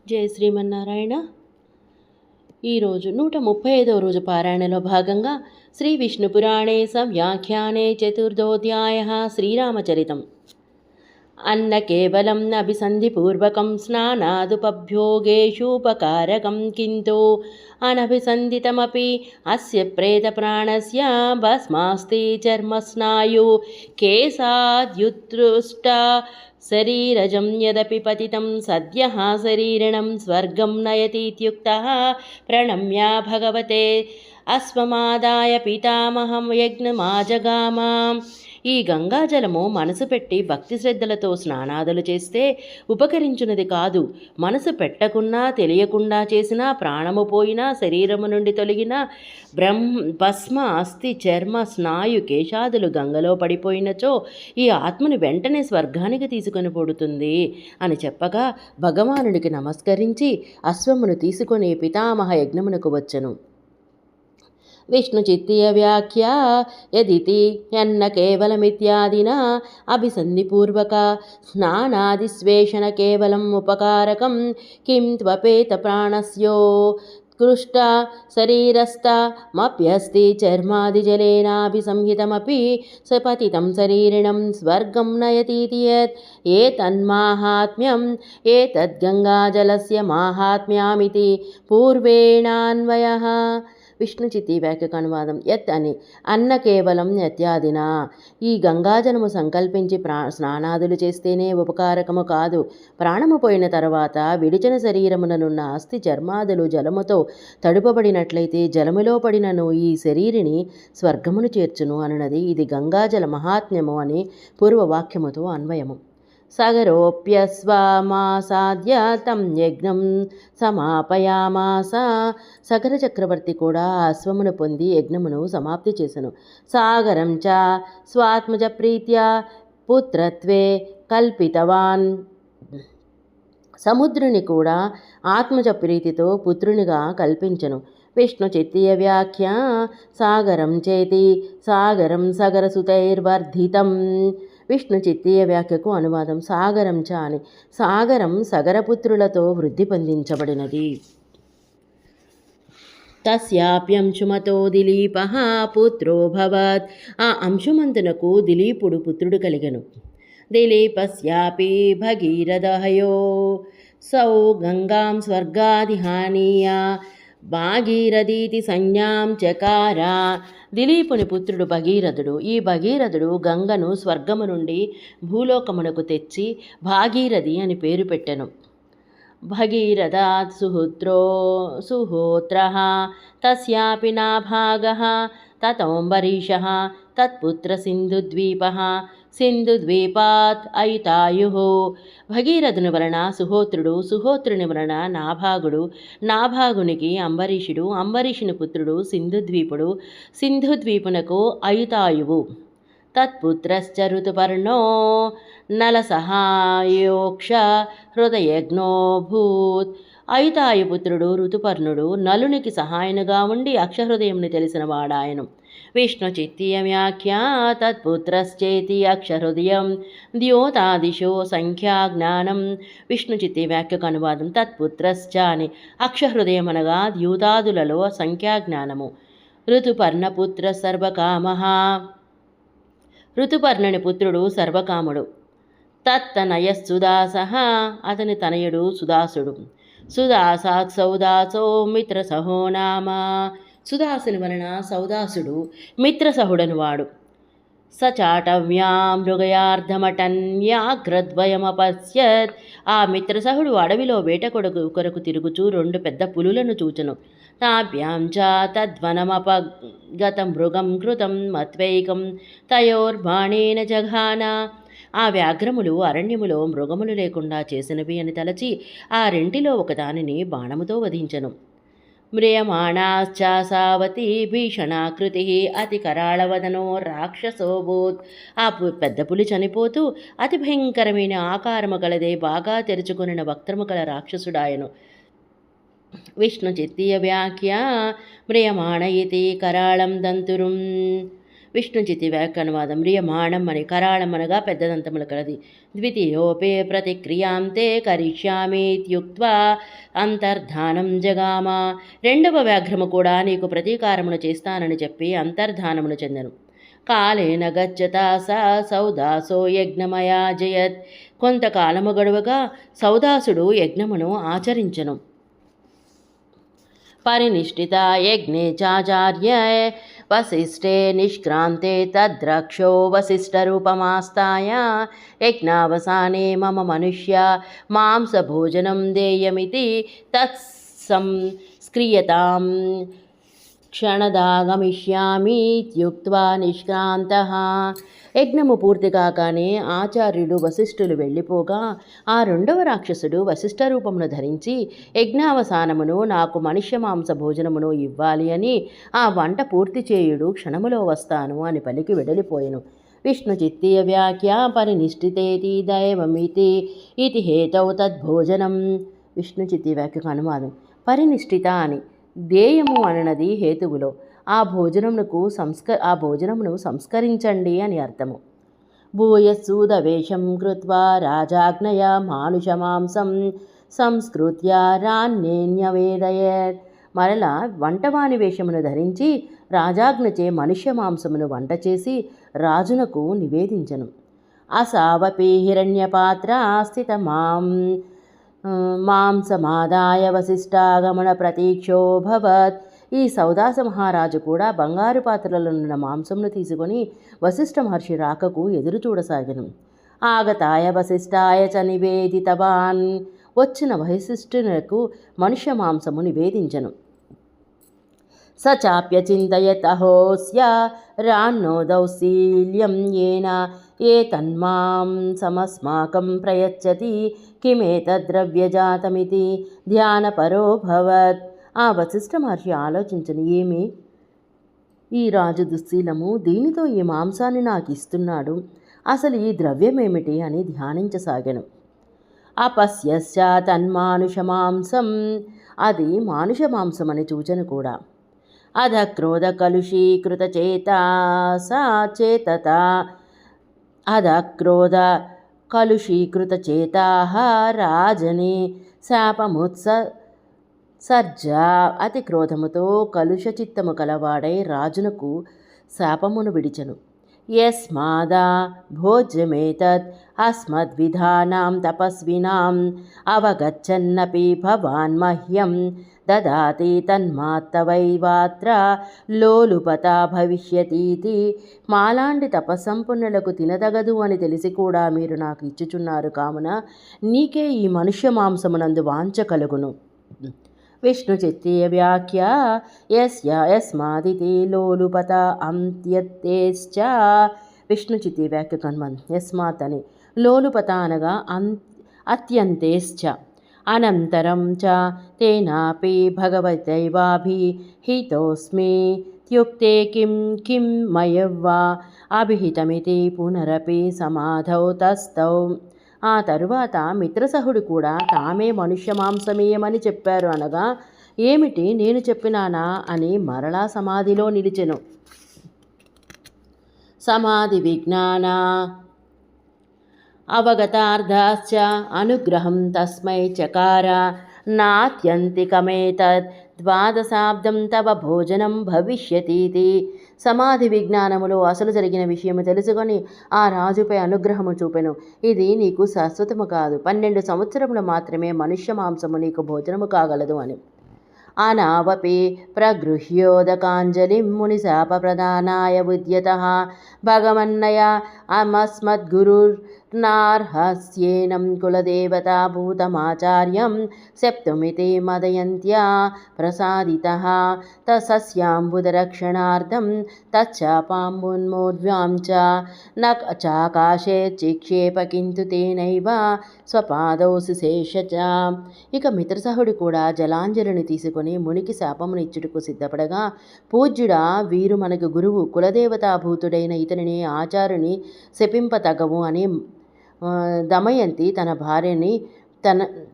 జయ శ్రీమన్నారాయణ. ఈరోజు 135వ రోజు పారాయణలో భాగంగా శ్రీ విష్ణు పురాణే సంవ్యాఖ్యానే చతుర్థోధ్యాయ శ్రీరామచరితం. అన్న కేవలం అభిసంధిపూర్వకం స్నానాదుపభ్యోగేషూపకారకం కింటు అనభిసంధితమపి అస్య ప్రేతప్రాణస్య భస్మాస్తి చర్మస్నాయు కేశాద్యుత్సృష్ట శరీరజం యదపి పతితం సద్యః శరీరిణం స్వర్గం నయतीत्युक्तः ప్రణమ్య భగవతే అశ్వమాదాయ పితామహం యజ్ఞమాజగామ. ఈ గంగాజలము మనసు పెట్టి భక్తి శ్రద్ధలతో స్నానాదులు చేస్తే ఉపకరించున్నది కాదు. మనసు పెట్టకున్నా తెలియకుండా చేసినా ప్రాణము పోయినా శరీరము నుండి తొలగిన భస్మ అస్థి చర్మ స్నాయు కేశాదులు గంగలో పడిపోయినచో ఈ ఆత్మను వెంటనే స్వర్గానికి తీసుకొని పోడుతుంది అని చెప్పగా భగవానుడికి నమస్కరించి అశ్వమును తీసుకొని పితామహ యజ్ఞమునకు వచ్చెను. విష్ణుచిత్తీయ వ్యాఖ్య యదితి యన్న కేవలమిత్యాదిన అభిసంధిపూర్వక స్నానాదిస్వేషణ కేవలం ఉపకారకం కిం త్వపేత ప్రాణస్యో కృష్ట శరీరస్థమప్యస్తి చర్మాదిజలేనాభిసంహితమపి సపతితం శరీరిణం స్వర్గం నయतीति యత్ ఏతన్మాహాత్మ్యం ఏతద్గంగాజలస్య మాహాత్మ్యామితి పూర్వేణాన్వయః. విష్ణుచిత్తి వ్యాఖ్యకు అనువాదం. యత్ అని అన్న కేవలం యత్యాదిన, ఈ గంగాజలము సంకల్పించి స్నానాదులు చేస్తేనే ఉపకారకము కాదు. ప్రాణము పోయిన తర్వాత విడిచిన శరీరముననున్న అస్థి చర్మాదులు జలముతో తడుపబడినట్లయితే జలములో పడినను ఈ శరీరిని స్వర్గమును చేర్చును అనున్నది. ఇది గంగాజల మహాత్మ్యము అని పూర్వవాక్యముతో అన్వయము. సగరోప్యస్వమాసాద్య తం యజ్ఞం సమాపయామాస. సగర చక్రవర్తి కూడా అశ్వమును పొంది యజ్ఞమును సమాప్తి చేసెను. సాగరం చ స్వాత్మజ ప్రీత్యా పుత్రత్వే కల్పితవాన్. సముద్రుని కూడా ఆత్మజ ప్రీతితో పుత్రునిగా కల్పించెను. విష్ణు చిత్తీయ వ్యాఖ్య సాగరం చేతి సాగరం సగరసుతైర్వర్ధితం. విష్ణు చిత్తీయ వ్యాఖ్యకు అనువాదం. సాగరం చ అని సాగరం సగరపుత్రులతో వృద్ధి పొందించబడినది. తస్యాప్యంశుమతో దిలీపః పుత్రోభవత్. ఆ అంశుమంతునకు దిలీపుడు పుత్రుడు కలిగెను. దిలీపస్యాపి భగీరథయో సౌ గంగాం స్వర్గాదిహానీయ భాగీరథీతి సంజ్ఞాం చకార. దిలీపుని పుత్రుడు భగీరథుడు. ఈ భగీరథుడు గంగను స్వర్గము నుండి భూలోకమునకు తెచ్చి భాగీరథి అని పేరు పెట్టెను. భగీరథాత్ సుహోత్రః తస్యాపి నాభాగః తతోంబరీషః తత్పుత్ర సింధుద్వీపః సింధుద్వీపాత్ అయుతాయుః. భగీరథుని వలన సుహోత్రుడు, సుహోత్రుని వలన నాభాగుడు, నాభాగునికి అంబరీషుడు, అంబరీషుని పుత్రుడు సింధుద్వీపుడు, సింధుద్వీపునకు అయుతాయువు. తత్పుత్రశ్చ ఋతుపర్ణో నలసహాయోక్ష హృదయజ్ఞోభూత్. అయుతాయుపుత్రుడు ఋతుపర్ణుడు నలునికి సహాయనుగా ఉండి అక్షహృదయంని తెలిసిన వాడాయను. విష్ణు చిత్తీయ వ్యాఖ్య తత్పుత్రశ్చేతి అక్షహృదయం ద్యోతాదిశో సంఖ్యాజ్ఞానం. విష్ణు చిత్తి వ్యాఖ్యకు అనువాదం. తత్పుత్రశ్చ అని అక్షహృదయం అనగా ద్యూతాదులలో సంఖ్యాజ్ఞానము. ఋతుపర్ణపుత్ర సర్వకామః. ఋతుపర్ణుని పుత్రుడు సర్వకాముడు. తత్తనయస్సుదాసః. అతని తనయుడు సుదాసుడు. సుదాసాత్ సౌదాసో మిత్రసహో నామ. సుదాసుని వలన సౌదాసుడు మిత్రసహుడను వాడు. సచాటవ్యాం మృగయార్ధమటన్ వ్యాఘ్రద్వయమపశ్యత్. ఆ మిత్రసహుడు అడవిలో వేట కొరకు తిరుగుచూ 2 పెద్ద పులులను చూచెను. తాభ్యాం చ తద్వనమపగత మృగం కృతం మత్వైకం తయోర్బాణేన జఘాన. ఆ వ్యాఘ్రములు అరణ్యములో మృగములు లేకుండా చేసినవి అని తలచి ఆ రెంటిలో ఒకదానిని బాణముతో వధించెను. మ్రియమాణాశ్చాసావతి భీషణాకృతి అతి కరాళవదనో రాక్షసోభూత్. ఆ పెద్ద పులి చనిపోతూ అతి భయంకరమైన ఆకారము గలదే బాగా తెరుచుకొనిన వక్త్రము గల రాక్షసుడాయను. విష్ణు చిత్తీయ వ్యాఖ్య మ్రియమాణ ఇతి కరాళం దంతురుం. విష్ణుచితి వ్యాఖ్యానవాదం. మ్రియమాణం అని కరాళం అనగా పెద్దదంతములు కలది. ద్వితీయోపే ప్రతిక్రియాంతే కరిష్యామీత్యుక్త్వా అంతర్ధానం జగామ. రెండవ వ్యాఘ్రము కూడా నీకు ప్రతీకారమును చేస్తానని చెప్పి అంతర్ధానమును చెందెను. కాలేన గచ్చత స సౌదాసో యజ్ఞమయాజయత్. కొంతకాలము గడువగా సౌదాసుడు యజ్ఞమును ఆచరించెను. పరినిష్ఠిత యజ్ఞే చాచార్య వసిష్ఠే నిష్క్రాంతే తద్రక్షో వసిష్ఠరూపమాస్తాయ యజ్ఞావసానే మమ మనుష్య మాంసభోజనం దేయమితి తత్సంస్క్రియతాం క్షణదాగమిష్యామీత్యుక్త్వా నిష్క్రాంతః. యజ్ఞము పూర్తి కాగానే ఆచార్యుడు వశిష్ఠులు వెళ్ళిపోగా ఆ రెండవ రాక్షసుడు వశిష్ఠ రూపమును ధరించి యజ్ఞావసానమును నాకు మనుష్య మాంస భోజనమును ఇవ్వాలి అని ఆ వంట పూర్తి చేయుడు క్షణములో వస్తాను అని పలికి వెడలిపోయెను. విష్ణుచిత్తీయ వ్యాఖ్య పరినిష్ఠితేతి దైవమితి ఇది హేతౌ తద్భోజనం. విష్ణుచిత్తి వ్యాఖ్యకు అనువాదం. పరినిష్ఠిత అని దేయము అననది హేతువులో ఆ భోజనమును సంస్కరించండి అని అర్థము. భూయస్సూదవేషం కృత్వా రాజాజ్ఞయ మానుషమాంసం సంస్కృత్య రాన్నేన్యవేదయత్. మరలా వంటవాని వేషమును ధరించి రాజాజ్ఞచే మనుష్య మాంసమును వంట చేసి రాజునకు నివేదించను. అసావపి హిరణ్యపాత్ర స్థిత మాంసమాదాయ వశిష్ఠాగమన ప్రతీక్షోభవత్. ఈ సౌదాస మహారాజు కూడా బంగారు పాత్రలో ఉన్న మాంసమును తీసుకొని వశిష్ఠ మహర్షి రాకకు ఎదురు చూడసాగెను. ఆగతాయ వశిష్ఠాయ చ నివేదితవాన్. వచ్చిన వశిష్ఠునకు మనుష్య మాంసము నివేదించను. స చాప్యచింతయత్ అహోస్య రాన్నో దౌశీల్యం ఏన ఏతన్మాం సమస్మాకం ప్రయచ్చతి కిమేతద్రవ్యజాతమితి ధ్యానపరోభవత్. ఆ వశిష్ఠ మహర్షి ఆలోచించను, ఏమి ఈ రాజు దుశ్శీలము, దీనితో ఈ మాంసాన్ని నాకు ఇస్తున్నాడు, అసలు ఈ ద్రవ్యమేమిటి అని ధ్యానించసాగెను. అపశ్యశ్చ తన్మానుష మాంసం. అది మానుష మాంసం అని చూచను కూడా. అధ క్రోధ కలుషీకృత చేతా చేతత. అధ క్రోధ కలుషీకృత చేతాః రాజనే శాపముత్సర్జ. అతి క్రోధముతో కలుష చిత్తము కలవాడై రాజునకు శాపమును విడిచెను. యస్మాదా భోజ్యమేతత్ అస్మద్విధానాం తపస్వినాం అవగచ్చన్నపి భవాన్ మహ్యం దదాతి తన్మాత్తవైవాత్ర లోలుపత భవిష్యతీతి. మాలాంటి తపస్సంపన్నులకు తినదగదు అని తెలిసి కూడా మీరు నాకు ఇచ్చుచున్నారు కావున నీకే ఈ మనుష్య మాంసమునందు వాంఛ కలుగును. విష్ణుచిత్తీయ వ్యాఖ్య యస్మాదితి లోలుపత అంత్యత్తేశ్చ. విష్ణుచిత్తి వ్యాఖ్య కన్మన్. యస్మాత్ అని లోలుపత అనగా అత్యంతేశ్చ. అనంతరం చ తేనాపి భగవతైవాభిహితోస్మి త్యుక్తే కిం మయవ్వా అభిహితమితి పునరపి సమాధౌ తస్థౌ. ఆ తరువాత మిత్రసహుడు కూడా తామే మనుష్య మాంసమేయమని చెప్పారు అనగా ఏమిటి నేను చెప్పినానా అని మరలా సమాధిలో నిలిచెను. సమాధి విజ్ఞాన అవగతార్థాశ్చ అనుగ్రహం తస్మై చకార నాత్యంతికమేతద్ ద్వాదశాబ్దం తవ భోజనం భవిష్యతీతి. సమాధి విజ్ఞానములో అసలు జరిగిన విషయము తెలుసుకొని ఆ రాజుపై అనుగ్రహము చూపెను. ఇది నీకు శాశ్వతము కాదు, 12 సంవత్సరములు మాత్రమే మనుష్య మాంసము నీకు భోజనము కాగలదు అని. అనావపి ప్రగృహ్యోదకాంజలిం మునిశాపప్రదానాయ ఉద్యతః భగవన్నయ అమస్మద్గురుర్నార్హస్యేనం కులదేవతా భూతమాచార్యం సెప్తుమితి మదయంత్యా ప్రసాదితః తస్యాంబుదరక్షణార్థం తచ్చాపాంబున్మూర్ధ్వాం చ న చాకాశే చిక్షేప కింతు తేనైవ స్వపాదౌ శేష చ. ఇక మిత్రసహుడు కూడా జలాంజలిని తీసుకొని మునికి శాపమునిచ్చుటకు సిద్ధపడగా పూజ్యుడా, వీరు మనకు గురువు, కులదేవతాభూతుడైన ఇతనిని ఆచారుని శపింపతగవు అని దమయంతి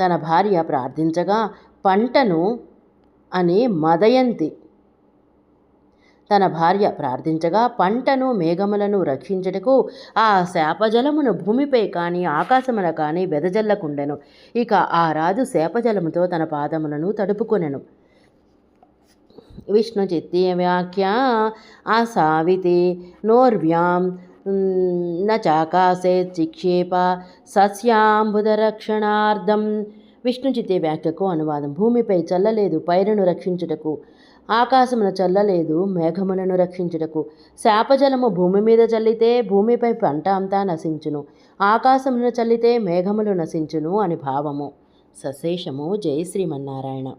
తన భార్య ప్రార్థించగా పంటను అని మదయంతి తన భార్య ప్రార్థించగా పంటను మేఘములను రక్షించుటకు ఆ శాపజలమును భూమిపై కానీ ఆకాశమున కానీ వెదజల్లకుండెను. ఇక ఆ రాజు శాపజలముతో తన పాదములను తడుపుకొనెను. విష్ణుచిత్తీయ వ్యాఖ్య ఆసావితి నోర్వ్యాం న చాకాశే చిక్షేప సస్యాంబుదరక్షణార్థం. విష్ణుచిత్తే వ్యాఖ్యకు అనువాదం. భూమిపై చల్లలేదు పైరును రక్షించుటకు, ఆకాశమున చల్లలేదు మేఘములను రక్షించుటకు. శాపజలము భూమి మీద చల్లితే భూమిపై పంట అంతా నశించును, ఆకాశమున చల్లితే మేఘములు నశించును అని భావము. సశేషము. జై శ్రీమన్నారాయణ.